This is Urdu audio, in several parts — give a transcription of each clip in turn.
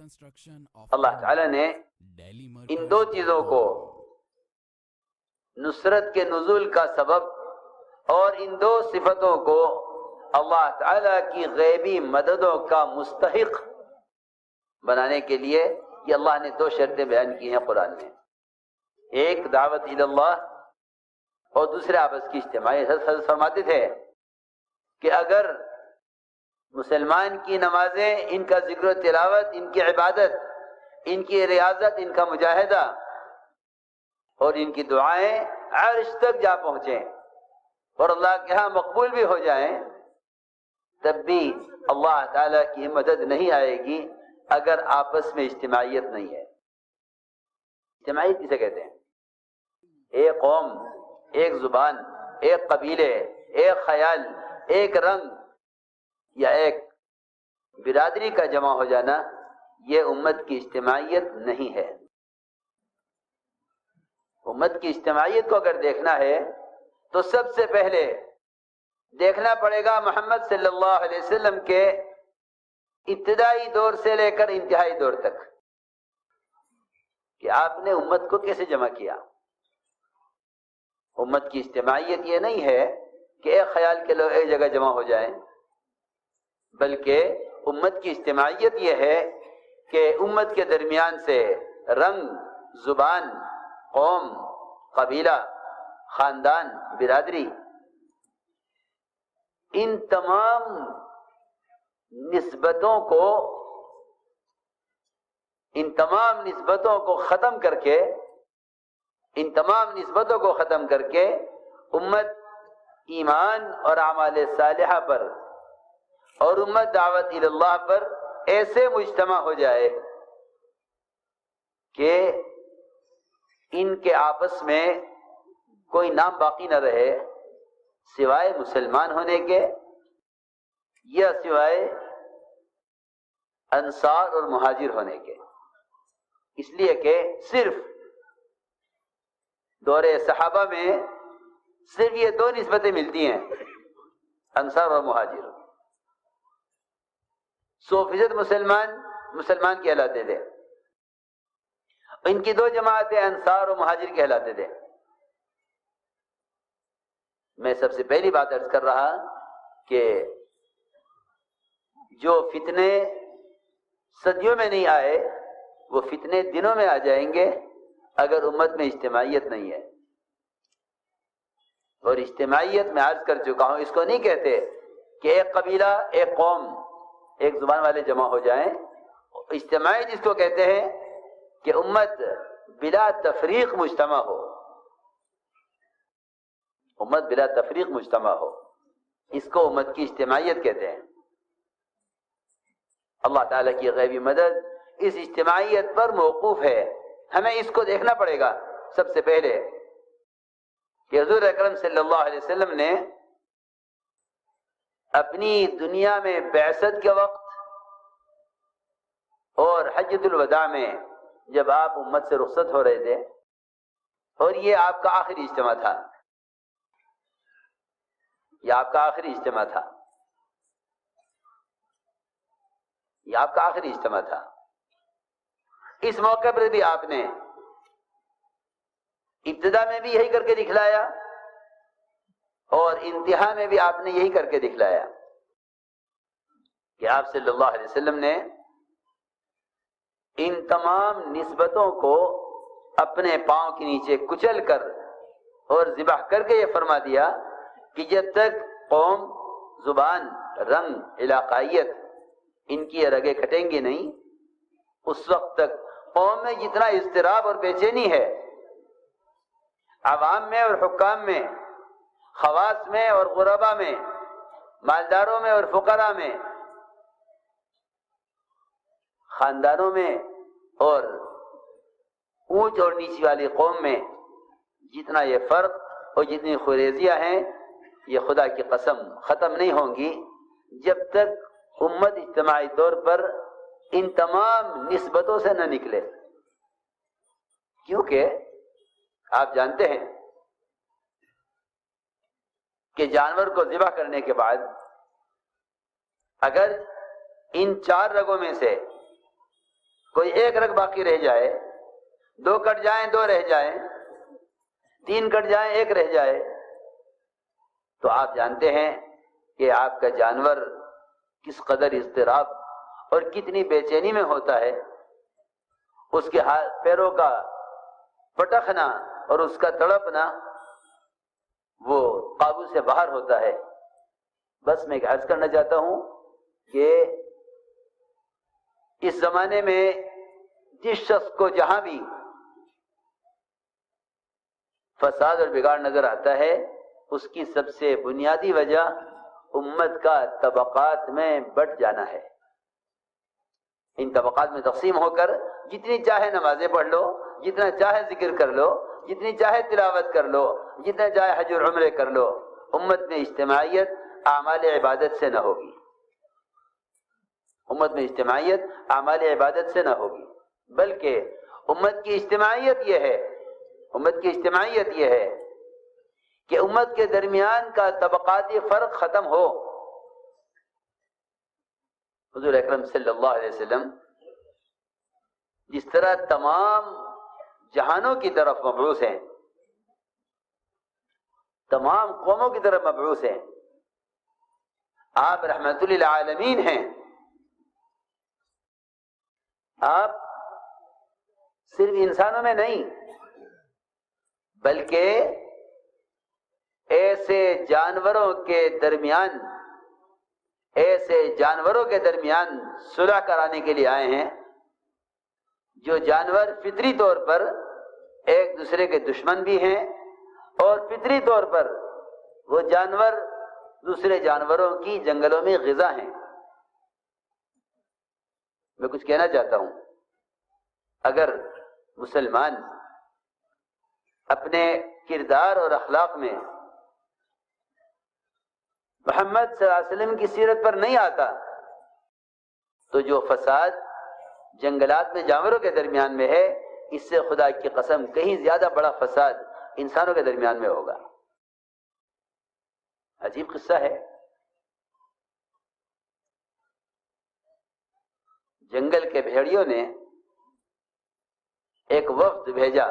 اللہ تعالی نے ان دو چیزوں کو نصرت کے نزول کا سبب اور ان دو صفتوں کو اللہ تعالی کی غیبی مددوں کا مستحق بنانے کے لیے یہ اللہ نے دو شرطیں بیان کی ہیں قرآن میں. ایک دعوت اللہ اور دوسرے آپس کی اجتماعیت. حضرت فرماتے تھے کہ اگر مسلمان کی نمازیں، ان کا ذکر و تلاوت، ان کی عبادت، ان کی ریاضت، ان کا مجاہدہ اور ان کی دعائیں عرش تک جا پہنچیں اور اللہ کے ہاں مقبول بھی ہو جائیں، تب بھی اللہ تعالیٰ کی مدد نہیں آئے گی اگر آپس میں اجتماعیت نہیں ہے. اجتماعیت کسے کہتے ہیں؟ ایک قوم، ایک زبان، ایک قبیلے، ایک خیال، ایک رنگ یا ایک برادری کا جمع ہو جانا، یہ امت کی اجتماعیت نہیں ہے. امت کی اجتماعیت کو اگر دیکھنا ہے تو سب سے پہلے دیکھنا پڑے گا محمد صلی اللہ علیہ وسلم کے ابتدائی دور سے لے کر انتہائی دور تک کہ آپ نے امت کو کیسے جمع کیا. امت کی اجتماعیت یہ نہیں ہے کہ ایک خیال کے لوگ ایک جگہ جمع ہو جائیں، بلکہ امت کی اجتماعیت یہ ہے کہ امت کے درمیان سے رنگ، زبان، قوم، قبیلہ، خاندان، برادری، ان تمام نسبتوں کو ختم کر کے امت ایمان اور اعمال صالحہ پر اور امت دعوت اللہ پر ایسے مجتمع ہو جائے کہ ان کے آپس میں کوئی نام باقی نہ رہے سوائے مسلمان ہونے کے یا سوائے انصار اور مہاجر ہونے کے. اس لیے کہ صرف دور صحابہ میں صرف یہ دو نسبتیں ملتی ہیں، انصار اور مہاجر. 100% مسلمان کہلاتے تھے. ان کی دو جماعتیں انصار اور مہاجر کہلاتے تھے. میں سب سے پہلی بات عرض کر رہا کہ جو فتنے صدیوں میں نہیں آئے وہ فتنے دنوں میں آ جائیں گے اگر امت میں اجتماعیت نہیں ہے. اور اجتماعیت میں عرض کر چکا ہوں، اس کو نہیں کہتے کہ ایک قبیلہ، ایک قوم، ایک زبان والے جمع ہو جائیں. اجتماعیت جس کو کہتے ہیں کہ امت بلا تفریق مجتمع ہو، امت بلا تفریق مجتمع ہو، اس کو امت کی اجتماعیت کہتے ہیں. اللہ تعالیٰ کی غیبی مدد اس اجتماعیت پر موقوف ہے. ہمیں اس کو دیکھنا پڑے گا سب سے پہلے کہ حضور اکرم صلی اللہ علیہ وسلم نے اپنی دنیا میں بعثت کے وقت اور حجۃ الوداع میں جب آپ امت سے رخصت ہو رہے تھے اور یہ آپ کا آخری اجتماع تھا، یہ آپ کا آخری اجتماع تھا، یہ آپ کا آخری اجتماع تھا. اس موقع پر بھی آپ نے ابتدا میں بھی یہی کر کے دکھلایا اور انتہا میں بھی آپ نے یہی کر کے دکھلایا کہ آپ صلی اللہ علیہ وسلم نے ان تمام نسبتوں کو اپنے پاؤں کے نیچے کچل کر اور ذبح کر کے یہ فرما دیا کہ جب تک قوم، زبان، رنگ، علاقائیت ان کی رگیں کٹیں گی نہیں، اس وقت تک قوم میں جتنا اضطراب اور بے چینی ہے، عوام میں اور حکام میں، خواص میں اور غربا میں، مالداروں میں اور فقراء میں، خاندانوں میں اور اونچ اور نیچی والی قوم میں جتنا یہ فرق اور جتنی خریزیاں ہیں، یہ خدا کی قسم ختم نہیں ہوں گی جب تک امت اجتماعی طور پر ان تمام نسبتوں سے نہ نکلے. کیونکہ آپ جانتے ہیں کہ جانور کو ذبح کرنے کے بعد اگر ان 4 رگوں میں سے کوئی ایک رگ باقی رہ جائے، 2 کٹ جائیں 2 رہ جائیں، 3 کٹ جائیں 1 رہ جائے، تو آپ جانتے ہیں کہ آپ کا جانور کس قدر اضطراب اور کتنی بے چینی میں ہوتا ہے، اس کے پیروں کا پٹکنا اور اس کا تڑپنا وہ قابو سے باہر ہوتا ہے۔ بس میں عرض کرنا چاہتا ہوں کہ اس زمانے میں جس شخص کو جہاں بھی فساد اور بگاڑ نظر آتا ہے، اس کی سب سے بنیادی وجہ امت کا طبقات میں بٹ جانا ہے۔ ان طبقات میں تقسیم ہو کر جتنی چاہے نمازیں پڑھ لو، جتنا چاہے ذکر کر لو، جتنی چاہے تلاوت کر لو، جتنا چاہے حج اور عمرے کر لو، امت میں اجتماعیت اعمال عبادت سے نہ ہوگی۔ امت میں اجتماعیت اعمال عبادت سے نہ ہوگی، بلکہ امت کی اجتماعیت یہ ہے، امت کی اجتماعیت یہ ہے کہ امت کے درمیان کا طبقاتی فرق ختم ہو۔ حضور اکرم صلی اللہ علیہ وسلم جس طرح تمام جہانوں کی طرف مبعوث ہیں، تمام قوموں کی طرف مبعوث ہیں، آپ رحمت للعالمین ہیں، آپ صرف انسانوں میں نہیں بلکہ ایسے جانوروں کے درمیان صلح کرانے کے لیے آئے ہیں جو جانور فطری طور پر ایک دوسرے کے دشمن بھی ہیں، اور فطری طور پر وہ جانور دوسرے جانوروں کی جنگلوں میں غذا ہیں۔ میں کچھ کہنا چاہتا ہوں، اگر مسلمان اپنے کردار اور اخلاق میں محمد صلی اللہ علیہ وسلم کی سیرت پر نہیں آتا تو جو فساد جنگلات میں جانوروں کے درمیان میں ہے، اس سے خدا کی قسم کہیں زیادہ بڑا فساد انسانوں کے درمیان میں ہوگا۔ عجیب قصہ ہے، جنگل کے بھیڑیوں نے ایک وفد بھیجا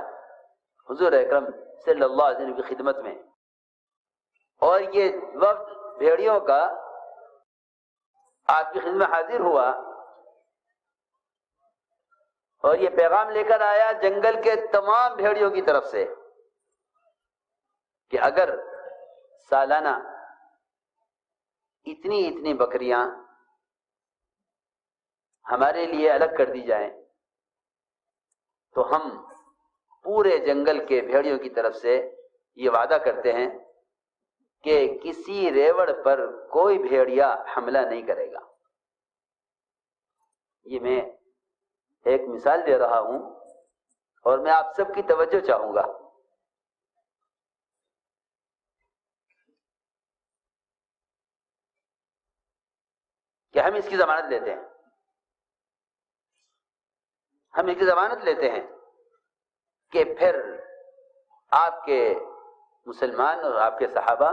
حضور اکرم صلی اللہ علیہ وسلم کی خدمت میں، اور یہ وفد بھیڑیوں کا آپ کی خدمت میں حاضر ہوا اور یہ پیغام لے کر آیا جنگل کے تمام بھیڑیوں کی طرف سے کہ اگر سالانہ اتنی بکریاں ہمارے لیے الگ کر دی جائیں تو ہم پورے جنگل کے بھیڑیوں کی طرف سے یہ وعدہ کرتے ہیں کہ کسی ریوڑ پر کوئی بھیڑیا حملہ نہیں کرے گا۔ یہ میں ایک مثال دے رہا ہوں اور میں آپ سب کی توجہ چاہوں گا۔ کہ ہم اس کی ضمانت لیتے ہیں، ہم اس کی ضمانت لیتے ہیں کہ پھر آپ کے مسلمان اور آپ کے صحابہ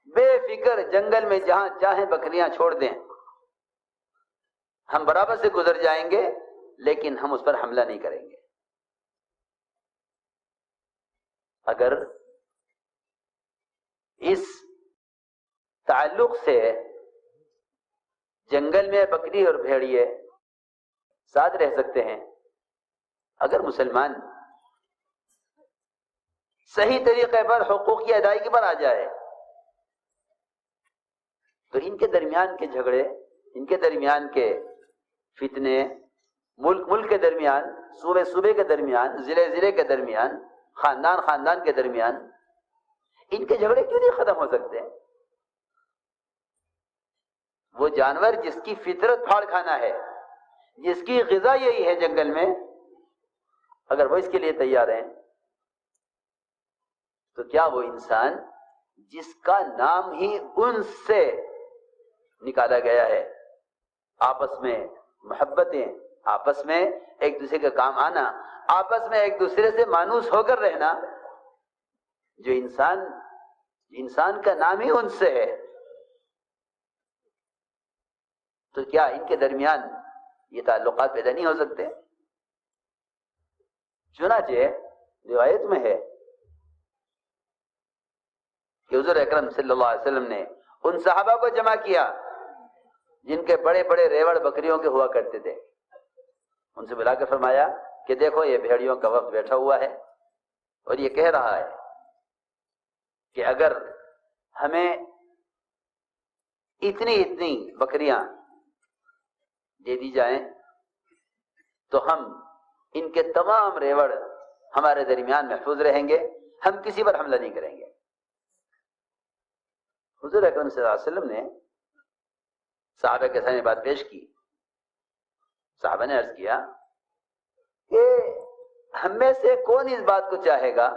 بے فکر جنگل میں جہاں چاہیں بکریاں چھوڑ دیں، ہم برابر سے گزر جائیں گے لیکن ہم اس پر حملہ نہیں کریں گے۔ اگر اس تعلق سے جنگل میں بکری اور بھیڑیے ساتھ رہ سکتے ہیں، اگر مسلمان صحیح طریقے پر حقوق کی ادائیگی پر آ جائے تو ان کے درمیان کے جھگڑے، ان کے درمیان کے فتنے، ملک کے درمیان، صوبے کے درمیان، ضلع کے درمیان، خاندان کے درمیان، ان کے جھگڑے کیوں نہیں ختم ہو سکتے؟ وہ جانور جس کی فطرت پھاڑ کھانا ہے، جس کی غذا یہی ہے جنگل میں، اگر وہ اس کے لیے تیار ہیں تو کیا وہ انسان جس کا نام ہی انس سے نکالا گیا ہے، آپس میں محبتیں، آپس میں ایک دوسرے کے کام آنا، آپس میں ایک دوسرے سے مانوس ہو کر رہنا، جو انسان کا نام ہی انس سے ہے، تو کیا ان کے درمیان یہ تعلقات پیدا نہیں ہو سکتے؟ چنانچہ روایت میں ہے کہ حضور اکرم صلی اللہ علیہ وسلم نے ان صحابہ کو جمع کیا جن کے بڑے بڑے ریوڑ بکریوں کے ہوا کرتے تھے. ان سے بلا کے فرمایا کہ دیکھو یہ بھیڑیوں کا وفد بیٹھا ہوا ہے اور یہ کہہ رہا ہے کہ اگر ہمیں اتنی بکریاں دے دی جائیں تو ہم ان کے تمام ریوڑ ہمارے درمیان محفوظ رہیں گے, ہم کسی پر حملہ نہیں کریں گے. حضور اکرم صلی اللہ علیہ وسلم نے صحابہ کے سامنے بات پیش کی. صحابہ نے عرض کیا کہ ہم میں سے کون اس بات کو چاہے گا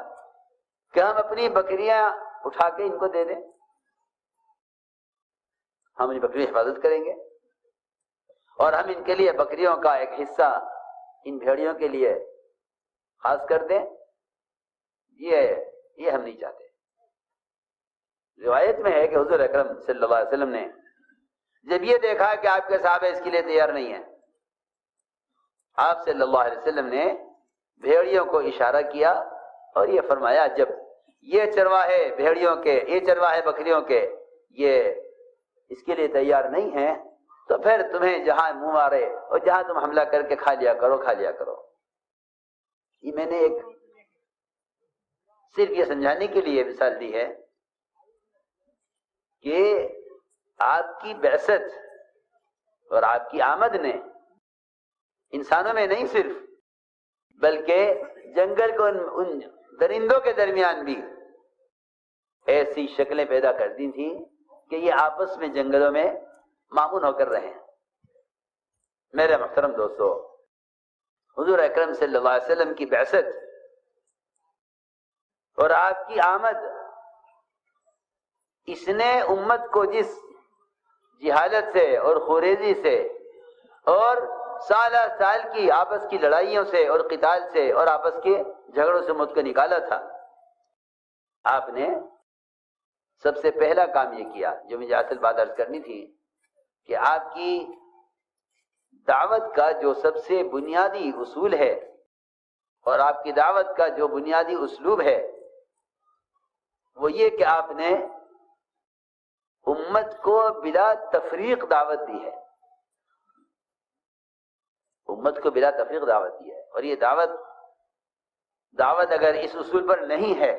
کہ ہم اپنی بکریاں اٹھا کے ان کو دے دیں, ہم ان بکریوں کی حفاظت کریں گے اور ہم ان کے لیے بکریوں کا ایک حصہ ان بھیڑیوں کے لیے خاص کر دیں. یہ ہم نہیں چاہتے. روایت میں ہے کہ حضور اکرم صلی اللہ علیہ وسلم نے جب یہ دیکھا کہ آپ کے صحابہ اس کے لیے تیار نہیں ہیں, آپ صلی اللہ علیہ وسلم نے بھیڑیوں کو اشارہ کیا اور یہ فرمایا جب یہ چرواہے بھیڑیوں کے, یہ چرواہے بکریوں کے یہ اس کے لیے تیار نہیں ہیں تو پھر تمہیں جہاں منہ مارے اور جہاں تم حملہ کر کے کھا لیا کرو. یہ میں نے ایک صرف یہ سمجھانے کے لیے مثال دی ہے کہ آپ کی بعثت اور آپ کی آمد نے انسانوں میں نہیں صرف بلکہ جنگل کو ان درندوں کے درمیان بھی ایسی شکلیں پیدا کر دی تھیں کہ یہ آپس میں جنگلوں میں معمون ہو کر رہے ہیں. میرے محترم دوستو, حضور اکرم صلی اللہ علیہ وسلم کی بعثت اور آپ کی آمد اس نے امت کو جس جہالت سے اور خوریزی سے اور سالہ سال کی آپس کی لڑائیوں سے اور قتال سے اور آپس کے جھگڑوں سے مجھ کو نکالا تھا, آپ نے سب سے پہلا کام یہ کیا جو مجھے اصل بات عرض کرنی تھی کہ آپ کی دعوت کا جو سب سے بنیادی اصول ہے اور آپ کی دعوت کا جو بنیادی اسلوب ہے وہ یہ کہ آپ نے امت کو بلا تفریق دعوت دی ہے. امت کو بلا تفریق دعوت دی ہے اور یہ دعوت اگر اس اصول پر نہیں ہے,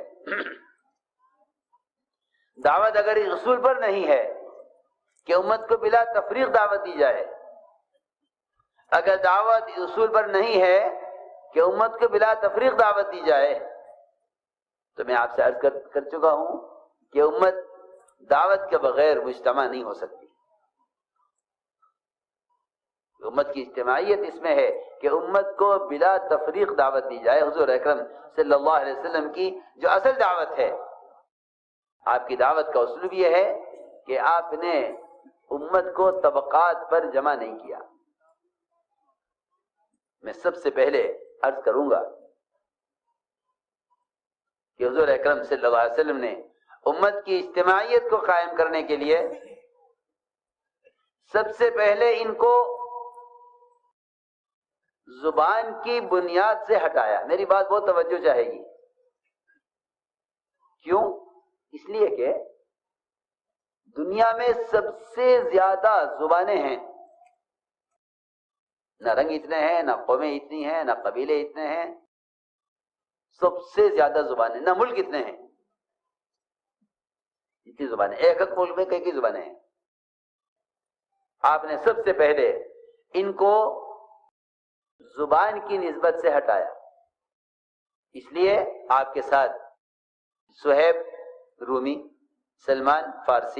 دعوت اگر اس اصول پر نہیں ہے کہ امت کو بلا تفریق دعوت دی جائے, اگر دعوت اس اصول پر نہیں ہے کہ امت کو بلا تفریق دعوت دی جائے تو میں آپ سے عرض کر چکا ہوں کہ امت دعوت کے بغیر مجتمع نہیں ہو سکتی. امت کی اجتماعیت اس میں ہے کہ امت کو بلا تفریق دعوت دی جائے. حضور اکرم صلی اللہ علیہ وسلم کی جو اصل دعوت ہے, آپ کی دعوت کا اسلوب یہ ہے کہ آپ نے امت کو طبقات پر جمع نہیں کیا. میں سب سے پہلے عرض کروں گا کہ حضور اکرم صلی اللہ علیہ وسلم نے امت کی اجتماعیت کو قائم کرنے کے لیے سب سے پہلے ان کو زبان کی بنیاد سے ہٹایا. میری بات بہت توجہ چاہے گی. کیوں؟ اس لیے کہ دنیا میں سب سے زیادہ زبانیں ہیں. نہ رنگ اتنے ہیں, نہ قومیں اتنی ہیں, نہ قبیلے اتنے ہیں. سب سے زیادہ زبانیں. نہ ملک اتنے ہیں, اتنی زبانیں. ایک ملک میں کئی زبانیں ہیں. آپ نے سب سے پہلے ان کو زبان کی نسبت سے ہٹایا. اس لیے آپ کے ساتھ صہیب رومی, سلمان فارسی,